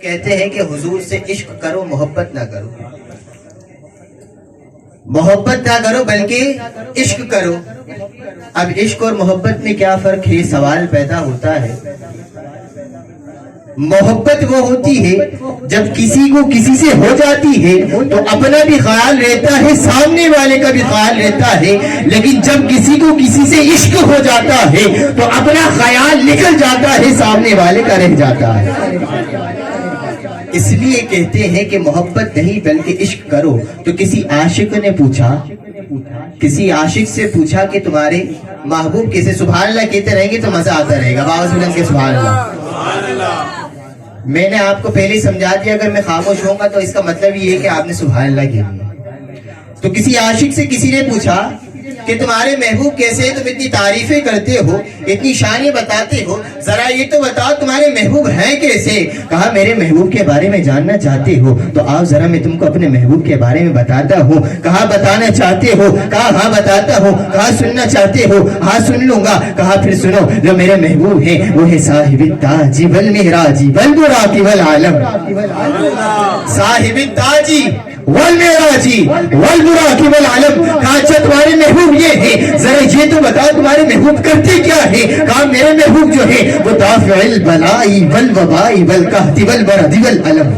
کہتے ہیں کہ حضور سے عشق کرو محبت نہ کرو، محبت نہ کرو بلکہ عشق کرو۔ اب عشق اور محبت میں کیا فرق ہے؟ سوال پیدا ہوتا ہے۔ محبت وہ ہوتی ہے جب کسی کو کسی سے ہو جاتی ہے تو اپنا بھی خیال رہتا ہے، سامنے والے کا بھی خیال رہتا ہے، لیکن جب کسی کو کسی سے عشق ہو جاتا ہے تو اپنا خیال نکل جاتا ہے، سامنے والے کا رہ جاتا ہے۔ اس لیے کہتے ہیں کہ محبت نہیں بلکہ عشق کرو۔ تو کسی عاشق نے پوچھا، کسی عاشق سے پوچھا کہ تمہارے محبوب کیسے؟ سبحان اللہ کہتے رہیں گے تو مزہ آتا رہے گا، باوز بلند کے سبحان اللہ۔ میں نے آپ کو پہلے ہی سمجھا دیا، اگر میں خاموش ہوں گا تو اس کا مطلب یہ ہے کہ آپ نے سبحان اللہ کیا۔ تو کسی عاشق سے کسی نے پوچھا کہ تمہارے محبوب کیسے؟ تم اتنی تعریفیں کرتے ہو، اتنی شانیں بتاتے ہو، ذرا یہ تو بتاؤ تمہارے محبوب ہیں کیسے؟ کہا میرے محبوب کے بارے میں جاننا چاہتے ہو تو آؤ ذرا میں تم کو اپنے محبوب کے بارے میں بتاتا ہوں۔ کہا بتانا چاہتے ہو؟ کہا ہاں بتاتا ہوں۔ کہا سننا چاہتے ہو؟ ہاں سن لوں گا۔ کہا پھر سنو، جو میرے محبوب ہیں وہ ہے صاحب التاج والمہراج والبراق والعالم، صاحب التاج والمہراج والبراق والعالم۔ کہا اچھا تمہارے محبوب یہ ہے، ذرا یہ تو بتاؤ تمہارے محبوب کرتے کیا ہے؟ کہا میرے محبوب جو ہے وہ دافع البلاء والوباء والقحط والبرد والالم۔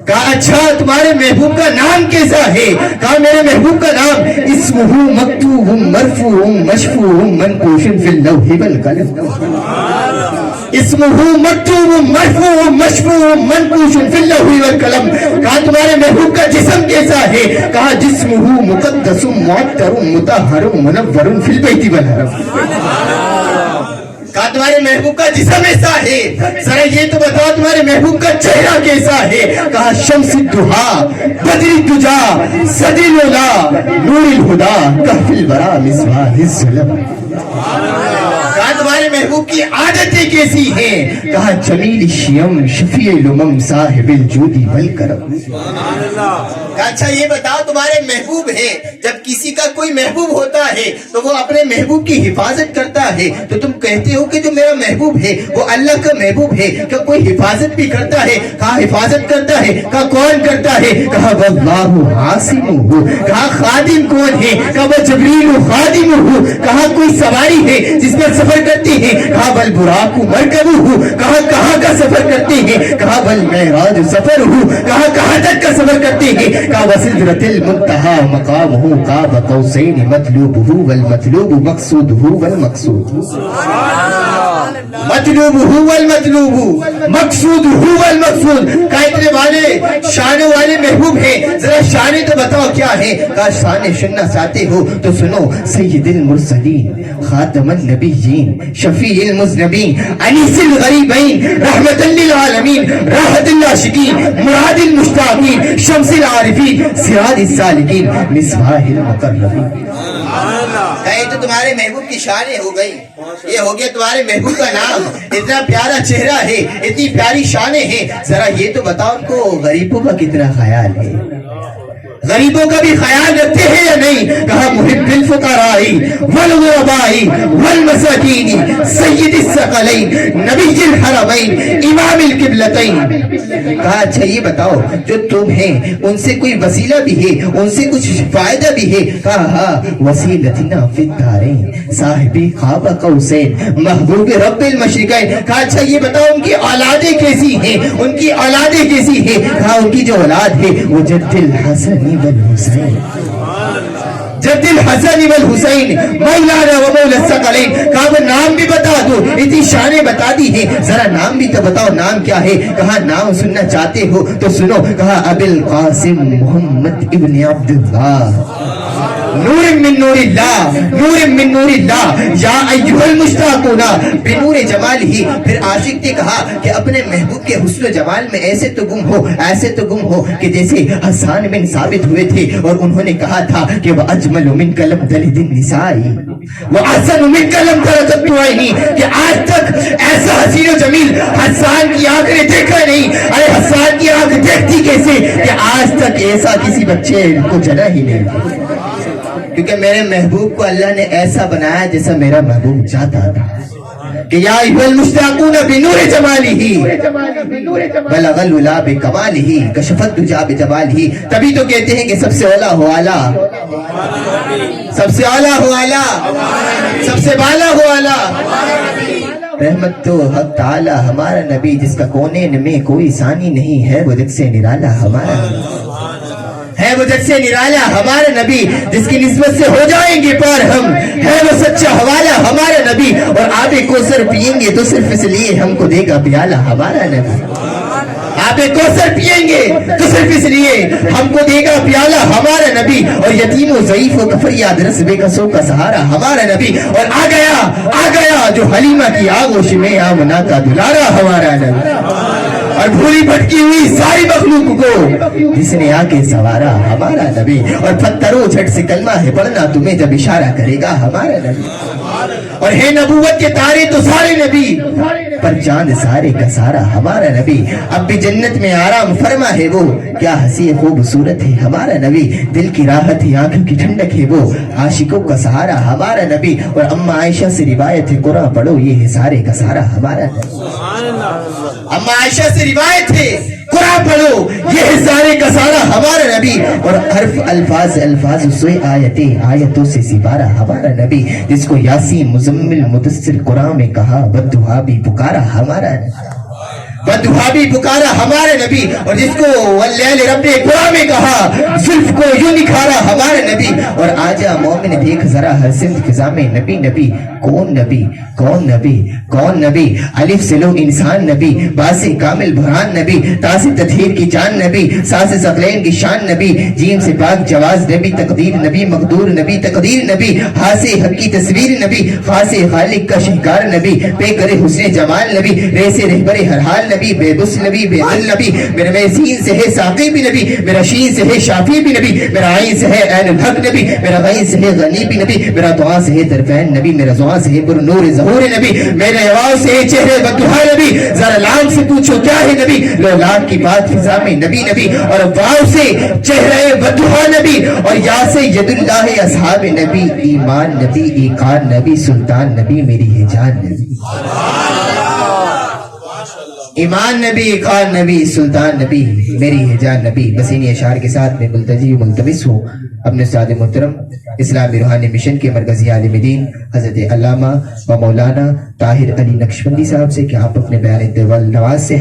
کہا اچھا تمہارے محبوب کا نام کیسا ہے؟ کہا میرے محبوب کا نام اسمہ مکتوب مرفوع مشفوع منقوش فی اللوح والقلم، اسمہ مکتوب مرفوع مشفوع منقوش فی اللوح والقلم۔ کہا تمہارے محبوب کا جسم کیسا ہے؟ کہا جسمہ مقدس معطر مطہر منور فی البیت والحرم۔ کہا تمہارے محبوب کا جسم ایسا ہے، ذرا یہ تو بتاؤ تمہارے محبوب کا چہرہ کیسا ہے؟ کہا شمس الدہا بدر الدجا صدر العلا نور الہدا کہف الورا مصباح الظلم۔ کہا تمہارے محبوب کی عادتیں کیسی ہیں؟ کہا جمیل الشیم شفیع الامم صاحب الجود والکرم۔ کہا اچھا یہ بتاؤ تمہارے محبوب ہیں، جب کسی کا کوئی محبوب ہوتا ہے تو وہ اپنے محبوب کی حفاظت کرتا ہے، تو تم کہتے ہو کہ جو میرا محبوب ہے وہ اللہ کا محبوب ہے، کیا کوئی حفاظت بھی کرتا ہے؟ کہا حفاظت کرتا ہے۔ کہا کون کرتا ہے؟ کہا واللہ عاصمہ۔ کہا خادم کون ہے؟ کہا وہ جبریل خادمہ۔ کہا کوئی سواری ہے جس پر سفر کرتے ہیں؟ کہا والبراق مرکبہ۔ کہا کہاں کا سفر کرتے ہیں؟ کہا والمعراج سفرہ۔ کہا کہاں تک کا سفر کرتے ہیں؟ کہا وسدرۃ المنتہی مقامہ قاب قوسین مطلوبہ والمطلوب مقصودہ والمقصود، مطلوب ہو المطلوب مقصود ہو المقصود۔ کہا اتنے والے شان والے محبوب ہیں، ذرا شان تو بتاؤ کیا ہے؟ کہا شان سننا چاہتے ہو تو سنو، سید المرسلین خاتم النبیین شفیع المذنبین انیس الغریبین رحمت للعالمین راحت العاشقین مراد المشتاقین شمس العارفین سراج السالکین مصباح المقربین۔ کہیں تو تمہارے محبوب کی شانیں ہو گئی، یہ ہو گیا تمہارے محبوب کا نام، اتنا پیارا چہرہ ہے، اتنی پیاری شانیں ہیں، ذرا یہ تو بتاؤ ان کو غریبوں کا کتنا خیال ہے؟ غریبوں کا بھی خیال رکھتے ہیں یا نہیں؟ کہا محب الفقراء والغرباء والمساکین سید الثقلین نبی الحرمین امام القبلتین۔ کہا اچھا یہ بتاؤ جو تم ہیں ان سے کوئی وسیلہ بھی ہے، ان سے کچھ فائدہ بھی ہے؟ کہا ہاں وسیلتنا فی الدارین صاحب قاب قوسین محبوب رب المشرقین۔ کہا اچھا یہ بتاؤ ان کی اولادیں کیسی ہیں، ان کی اولادیں کیسی ہیں؟ کہا ان کی جو اولاد ہے وہ جد الحسن والحسین، جد الحسن والحسین مولانا و مولا الثقلین۔ کہا وہ نام بھی بتا دو، اتنی شانیں بتا دی ہیں، ذرا نام بھی تو بتاؤ نام کیا ہے؟ کہا نام سننا چاہتے ہو تو سنو، کہا ابی القاسم محمد ابن عبداللہ نور من نور اللہ نور من نور اللہ یا ایھا المشتاقون بنور جمال ہی۔ پھر عاشق نے کہا کہ اپنے محبوب کے حسن و جمال میں ایسے تو گم ہو، ایسے تو گم ہو کہ جیسے حسان بن ثابت ہوئے تھے اور انہوں نے کہا تھا کہ وہ اجمل من کلم تلد النساء وہ احسن من کلم ترکت عینی، کہ آج تک ایسا حسین و جمیل حسان کی آنکھ نے دیکھا نہیں۔ ارے حسان کی آنکھ دیکھتی کیسے کہ آج تک ایسا کسی بچے کو جنا ہی نہیں، کیونکہ میرے محبوب کو اللہ نے ایسا بنایا جیسا میرا محبوب چاہتا تھا۔ کہ یا ایھا المشتاقون بنور جمالہ بلغ العلا بکمالہ کشف الدجی بجمالہ. تبھی تو کہتے ہیں کہ سب سے اولا ہو اعلیٰ، سب سے اعلیٰ ہو اعلیٰ، سب سے بالا ہو اعلیٰ. رحمت تو حق تعالی ہمارا نبی، جس کا کونین میں کوئی ثانی نہیں ہے، وہ جگ سے نرالا ہمارا ہے، وہ جگ سے نرالا ہمارا نبی، جس کی نسبت سے ہو جائیں گے پار ہم، ہے وہ سچا حوالہ ہمارا نبی. اور آب کوثر پیئیں گے تو صرف اس لیے ہم کو دے گا پیالہ ہمارا نبی. آب کوثر پیئیں گے تو صرف اس لیے ہم کو دے گا پیالہ ہمارا نبی. اور یتیم و ضعیف و کفریاد رس بے کسوں کا سہارا ہمارا نبی. اور آ گیا جو حلیمہ کی آغوش میں آمنہ کا دلارا ہمارا نبی. اور بھولی بھٹکی ہوئی ساری مخلوق کو جس نے آ کے سوارا ہمارا نبی. اور پتھروں جھٹ سے کلمہ ہے پڑھنا تمہیں جب اشارہ کرے گا ہمارا نبی. اور ہے نبوت کے تارے تو سارے نبی، پر چاند سارے کا سارا ہمارا نبی. اب بھی جنت میں آرام فرما ہے وہ، کیا ہنسی خوبصورت ہے ہمارا نبی. دل کی راحت ہے، آنکھوں کی ٹھنڈک ہے وہ، عاشقوں کا سہارا ہمارا نبی. اور اما عائشہ سے روایت ہے، قرآن پڑھو یہ ہے سارے کا سارا ہمارا نبی. اما عائشہ سے روایت ہے، قرآن پڑھو یہ ہے سارے کا سارا ہمارا نبی. اور حرف الفاظ سوئے آیتوں سے سپارہ ہمارا نبی. جس کو یاسین مزمل مدثر قرآن میں کہا، والضحیٰ بھی پکارا ہمارا نبی، والضحیٰ بھی پکارا ہمارا نبی. اور جس کو واللیل رب قرآن میں کہا، زلف کو یوں نکھارا ہمارا نبی. اور آجا مومن دیکھ ذرا ہر سمت فضا میں نبی نبی. کون نبی کون نبی کون نبی. الف سے لو انسان نبی، باس کامل بحران نبی، تاس تطہیر کی جان نبی، ساس ثقلین کی شان نبی، جیم سے پاک جواز نبی، تقدیر نبی، مقدور نبی، تقدیر نبی، خاص حق کی تصویر نبی، خاص خالق کا شہکار نبی، پے کرے حسن جمال نبی، رے سے رہبر ہر حال نبی، بے بس نبی، بے عل نبی. میرا سین سے ہے ساقی بھی نبی، میرا شین سے ہے شافی بھی نبی، میرا عین سے ہے عین الحق نبی، میرا غین سے ہے غنی بھی نبی، میرا دعا سے ہے طرفین نبی، میرا زعا سے ہے پر نور ظہور نبی، میرے آواز سے ہے چہرے والضحیٰ نبی. ذرا لام سے پوچھو کیا ہے نبی، لو لام کی بات فضا میں نبی نبی. اور واو سے چہرے والضحیٰ نبی، اور یا سے ید اللہ اصحاب نبی، ایمان نبی، ایقان نبی، سلطان نبی، میری ہے جان نبی. ایمان نبی، ایقان نبی، سلطان نبی، میری ہے جان نبی. بس انہی اشعار کے ساتھ میں ملتجی و ملتمس ہوں اپنے استاد محترم اسلامی روحانی مشن کے مرکزی عالم دین حضرت علامہ و مولانا طاہر علی نقشبندی صاحب سے کہ آپ اپنے بیان نواز سے